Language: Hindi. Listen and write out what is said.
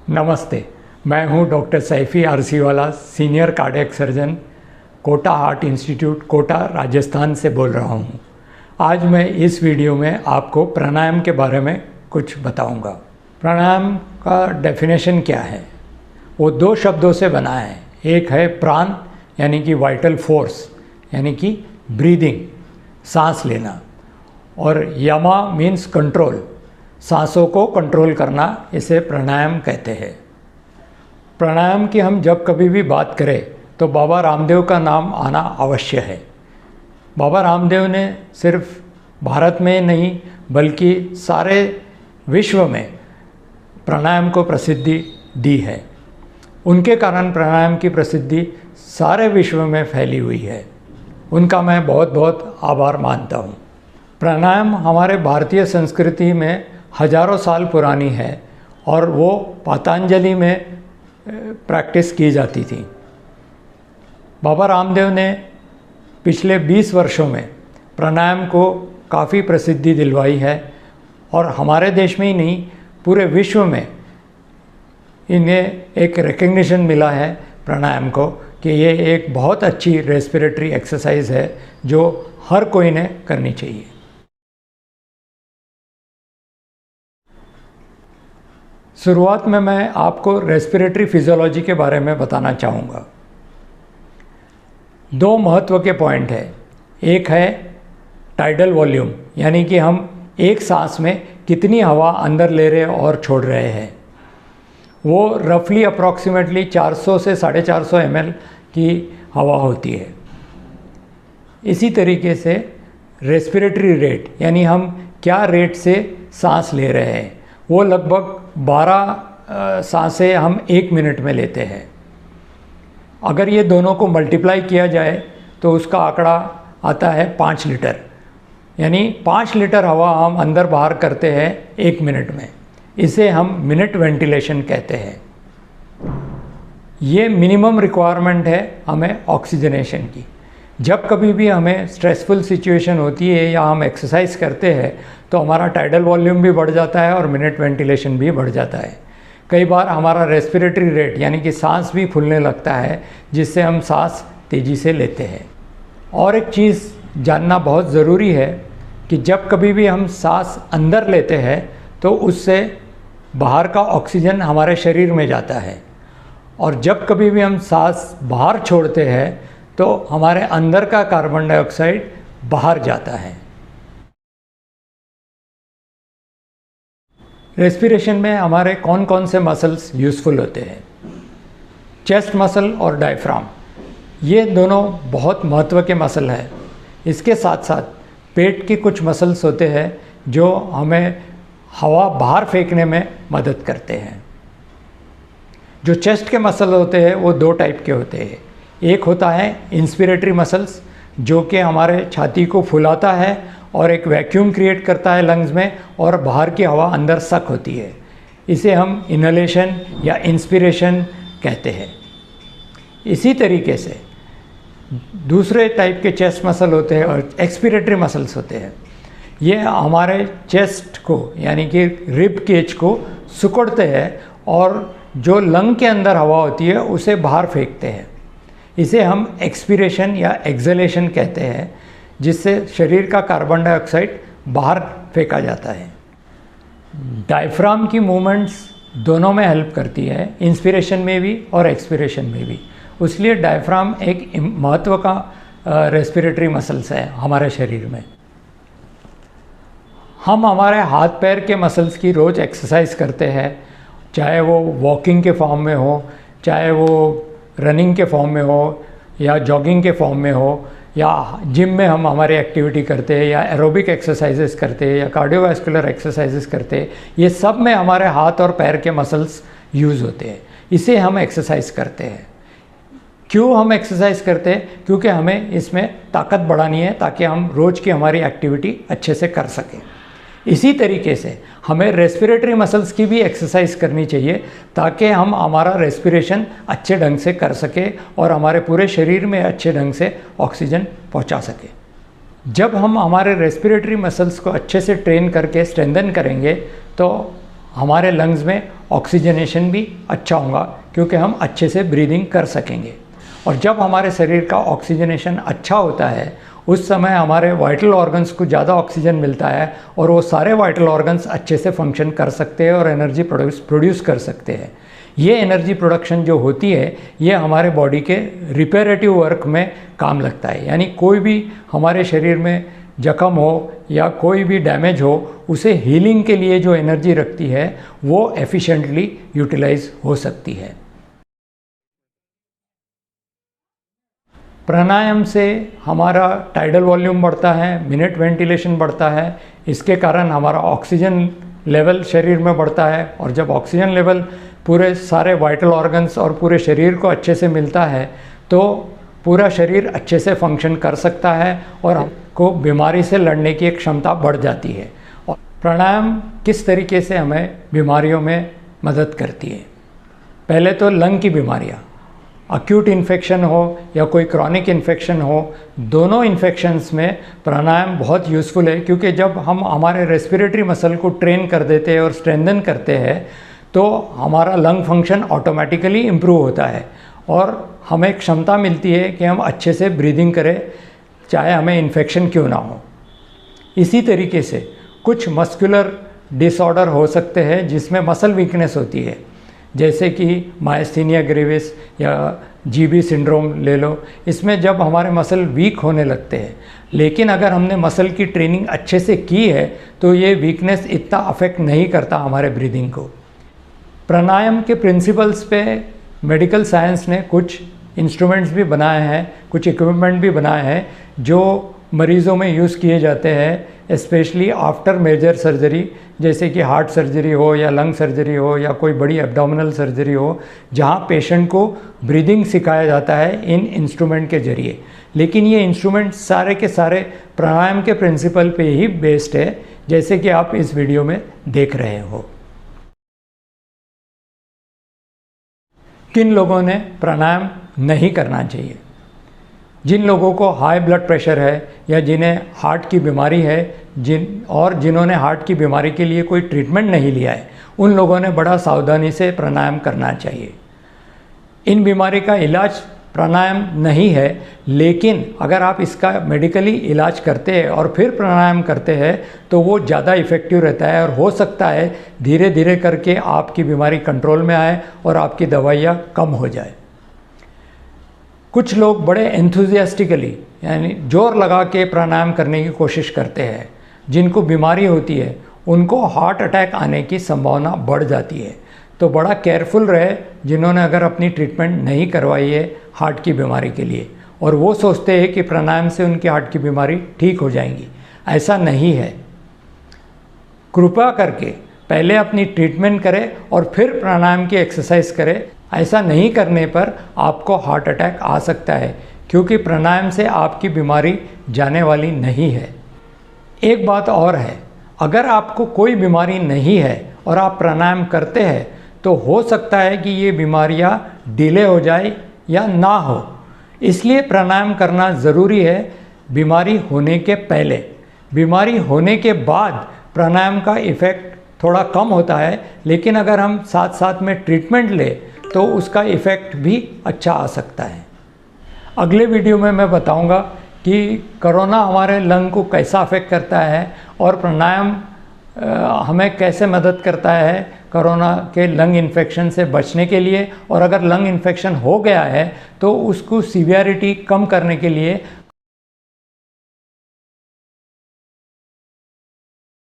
नमस्ते, मैं हूं doctor Saifi Arsiwala, senior cardiac surgeon, Kota heart institute, Kota, Rajasthan से बोल रहा हूं। आज मैं इस वीडियो में आपको प्राणायाम के बारे में कुछ बताऊंगा। प्राणायाम का डेफिनेशन क्या है? वो दो शब्दों से बना है। एक है प्राण यानी कि वाइटल फोर्स यानी कि ब्रीदिंग, सांस लेना, और यमा मीन्स कंट्रोल, सांसों को कंट्रोल करना, इसे प्राणायाम कहते हैं। प्राणायाम की हम जब कभी भी बात करें तो बाबा रामदेव का नाम आना अवश्य है। बाबा रामदेव ने सिर्फ भारत में नहीं बल्कि सारे विश्व में प्राणायाम को प्रसिद्धि दी है। उनके कारण प्राणायाम की प्रसिद्धि सारे विश्व में फैली हुई है। उनका मैं बहुत बहुत आभार मानता हूँ। प्राणायाम हमारे भारतीय संस्कृति में हजारों साल पुरानी है और वो पतंजलि में प्रैक्टिस की जाती थी। बाबा रामदेव ने पिछले 20 वर्षों में प्राणायाम को काफ़ी प्रसिद्धि दिलवाई है और हमारे देश में ही नहीं, पूरे विश्व में इन्हें एक रिकग्निशन मिला है प्राणायाम को कि ये एक बहुत अच्छी रेस्पिरेटरी एक्सरसाइज है जो हर कोई ने करनी चाहिए। शुरुआत में मैं आपको रेस्पिरेटरी फिजियोलॉजी के बारे में बताना चाहूँगा। दो महत्व के पॉइंट है। एक है टाइडल वॉल्यूम यानी कि हम एक सांस में कितनी हवा अंदर ले रहे और छोड़ रहे हैं। वो रफली अप्रॉक्सीमेटली 400 से 450 ml की हवा होती है। इसी तरीके से रेस्पिरेटरी रेट यानी हम क्या रेट से सांस ले रहे हैं, वो लगभग 12 सांसें हम 1 मिनट में लेते हैं। अगर ये दोनों को मल्टीप्लाई किया जाए तो उसका आंकड़ा आता है 5 लीटर, यानी 5 लीटर हवा हम अंदर बाहर करते हैं 1 मिनट में। इसे हम मिनट वेंटिलेशन कहते हैं। ये मिनिमम रिक्वायरमेंट है हमें ऑक्सीजनेशन की। जब कभी भी हमें स्ट्रेसफुल सिचुएशन होती है या हम एक्सरसाइज करते हैं तो हमारा टाइडल वॉल्यूम भी बढ़ जाता है और मिनट वेंटिलेशन भी बढ़ जाता है। कई बार हमारा रेस्पिरेटरी रेट यानी कि सांस भी फूलने लगता है, जिससे हम सांस तेज़ी से लेते हैं। और एक चीज़ जानना बहुत ज़रूरी है कि जब कभी भी हम सांस अंदर लेते हैं तो उससे बाहर का ऑक्सीजन हमारे शरीर में जाता है, और जब कभी भी हम सांस बाहर छोड़ते हैं तो हमारे अंदर का कार्बन डाइऑक्साइड बाहर जाता है। रेस्पिरेशन में हमारे कौन कौन से मसल्स यूज़फुल होते हैं? चेस्ट मसल और डायफ्राम, ये दोनों बहुत महत्व के मसल हैं। इसके साथ साथ पेट के कुछ मसल्स होते हैं जो हमें हवा बाहर फेंकने में मदद करते हैं। जो चेस्ट के मसल होते हैं वो दो टाइप के होते हैं। एक होता है इंस्पिरेटरी मसल्स, जो कि हमारे छाती को फुलाता है और एक वैक्यूम क्रिएट करता है लंग्स में, और बाहर की हवा अंदर सक होती है। इसे हम इनहेलेशन या इंस्पिरेशन कहते हैं। इसी तरीके से दूसरे टाइप के चेस्ट मसल होते हैं और एक्सपिरेटरी मसल्स होते हैं। ये हमारे चेस्ट को यानी कि रिब केज को सिकुड़ते हैं और जो लंग के अंदर हवा होती है उसे बाहर फेंकते हैं। इसे हम एक्सपिरेशन या एक्सहेलेशन कहते हैं, जिससे शरीर का कार्बन डाइऑक्साइड बाहर फेंका जाता है। डायफ्राम की मूवमेंट्स दोनों में हेल्प करती है, इंस्पिरेशन में भी और एक्सपिरेशन में भी। इसलिए डायफ्राम एक महत्व का रेस्पिरेटरी मसल्स है हमारे शरीर में। हम हमारे हाथ पैर के मसल्स की रोज़ एक्सरसाइज करते हैं, चाहे वो वॉकिंग के फॉर्म में हो, चाहे वो रनिंग के फॉर्म में हो, या जॉगिंग के फॉर्म में हो, या जिम में हम हमारी एक्टिविटी करते हैं, या एरोबिक एक्सरसाइजेस करते हैं, या कार्डियोवास्कुलर एक्सरसाइजेस करते हैं। ये सब में हमारे हाथ और पैर के मसल्स यूज़ होते हैं। इसे हम एक्सरसाइज करते हैं। क्यों हम एक्सरसाइज करते हैं? क्योंकि हमें इसमें ताकत बढ़ानी है ताकि हम रोज़ की हमारी एक्टिविटी अच्छे से कर सकें। इसी तरीके से हमें रेस्पिरेटरी मसल्स की भी एक्सरसाइज करनी चाहिए ताकि हम हमारा रेस्पिरेशन अच्छे ढंग से कर सके और हमारे पूरे शरीर में अच्छे ढंग से ऑक्सीजन पहुंचा सके। जब हम हमारे रेस्पिरेटरी मसल्स को अच्छे से ट्रेन करके स्ट्रेंथन करेंगे तो हमारे लंग्स में ऑक्सीजनेशन भी अच्छा होगा, क्योंकि हम अच्छे से ब्रीदिंग कर सकेंगे। और जब हमारे शरीर का ऑक्सीजनेशन अच्छा होता है उस समय हमारे वाइटल ऑर्गन्स को ज़्यादा ऑक्सीजन मिलता है और वो सारे वाइटल ऑर्गन्स अच्छे से फंक्शन कर सकते हैं और एनर्जी प्रोड्यूस कर सकते हैं। ये एनर्जी प्रोडक्शन जो होती है ये हमारे बॉडी के रिपेरेटिव वर्क में काम लगता है, यानी कोई भी हमारे शरीर में जख्म हो या कोई भी डैमेज हो उसे हीलिंग के लिए जो एनर्जी रखती है वो एफिशिएंटली यूटिलाइज हो सकती है। प्राणायाम से हमारा टाइडल वॉल्यूम बढ़ता है, मिनट वेंटिलेशन बढ़ता है, इसके कारण हमारा ऑक्सीजन लेवल शरीर में बढ़ता है और जब ऑक्सीजन लेवल पूरे सारे वाइटल ऑर्गन्स और पूरे शरीर को अच्छे से मिलता है तो पूरा शरीर अच्छे से फंक्शन कर सकता है और हमको बीमारी से लड़ने की एक क्षमता बढ़ जाती है। और प्राणायाम किस तरीके से हमें बीमारियों में मदद करती है? पहले तो लंग की बीमारियाँ, अक्यूट इन्फेक्शन हो या कोई क्रॉनिक इन्फेक्शन हो, दोनों इन्फेक्शंस में प्राणायाम बहुत यूज़फुल है, क्योंकि जब हम हमारे रेस्पिरेटरी मसल को ट्रेन कर देते हैं और स्ट्रेंथन करते हैं तो हमारा लंग फंक्शन ऑटोमेटिकली इम्प्रूव होता है और हमें क्षमता मिलती है कि हम अच्छे से ब्रीदिंग करें, चाहे हमें इन्फेक्शन क्यों ना हो। इसी तरीके से कुछ मस्कुलर डिसऑर्डर हो सकते हैं जिसमें मसल वीकनेस होती है, जैसे कि मायस्थीनिया ग्रेविस या जीबी सिंड्रोम ले लो। इसमें जब हमारे मसल वीक होने लगते हैं, लेकिन अगर हमने मसल की ट्रेनिंग अच्छे से की है तो ये वीकनेस इतना अफेक्ट नहीं करता हमारे ब्रीदिंग को। प्राणायाम के प्रिंसिपल्स पे मेडिकल साइंस ने कुछ इंस्ट्रूमेंट्स भी बनाए हैं, कुछ इक्विपमेंट भी बनाए हैं जो मरीज़ों में यूज़ किए जाते हैं, स्पेशली आफ्टर मेजर सर्जरी, जैसे कि हार्ट सर्जरी हो या लंग सर्जरी हो या कोई बड़ी एब्डोमिनल सर्जरी हो, जहां पेशेंट को ब्रीदिंग सिखाया जाता है इन इंस्ट्रूमेंट के ज़रिए। लेकिन ये इंस्ट्रूमेंट सारे के सारे प्राणायाम के प्रिंसिपल पे ही बेस्ड है, जैसे कि आप इस वीडियो में देख रहे हो। किन लोगों ने प्राणायाम नहीं करना चाहिए? जिन लोगों को हाई ब्लड प्रेशर है या जिन्हें हार्ट की बीमारी है, जिन्होंने हार्ट की बीमारी के लिए कोई ट्रीटमेंट नहीं लिया है, उन लोगों ने बड़ा सावधानी से प्राणायाम करना चाहिए। इन बीमारी का इलाज प्राणायाम नहीं है, लेकिन अगर आप इसका मेडिकली इलाज करते हैं और फिर प्राणायाम करते हैं तो वो ज़्यादा इफ़ेक्टिव रहता है और हो सकता है धीरे धीरे करके आपकी बीमारी कंट्रोल में आए और आपकी दवाइयाँ कम हो जाए। कुछ लोग बड़े एंथुजियास्टिकली यानी जोर लगा के प्राणायाम करने की कोशिश करते हैं। जिनको बीमारी होती है उनको हार्ट अटैक आने की संभावना बढ़ जाती है, तो बड़ा केयरफुल रहे जिन्होंने अगर अपनी ट्रीटमेंट नहीं करवाई है हार्ट की बीमारी के लिए और वो सोचते हैं कि प्राणायाम से उनकी हार्ट की बीमारी ठीक हो जाएंगी। ऐसा नहीं है। कृपया करके पहले अपनी ट्रीटमेंट करें और फिर प्राणायाम की एक्सरसाइज करें। ऐसा नहीं करने पर आपको हार्ट अटैक आ सकता है, क्योंकि प्राणायाम से आपकी बीमारी जाने वाली नहीं है। एक बात और है, अगर आपको कोई बीमारी नहीं है और आप प्राणायाम करते हैं तो हो सकता है कि ये बीमारियां डिले हो जाए या ना हो, इसलिए प्राणायाम करना ज़रूरी है बीमारी होने के पहले। बीमारी होने के बाद प्राणायाम का इफ़ेक्ट थोड़ा कम होता है, लेकिन अगर हम साथ साथ में ट्रीटमेंट लें तो उसका इफ़ेक्ट भी अच्छा आ सकता है। अगले वीडियो में मैं बताऊंगा कि कोरोना हमारे लंग को कैसा अफेक्ट करता है और प्राणायाम हमें कैसे मदद करता है कोरोना के लंग इन्फेक्शन से बचने के लिए, और अगर लंग इन्फेक्शन हो गया है तो उसको सीवियरिटी कम करने के लिए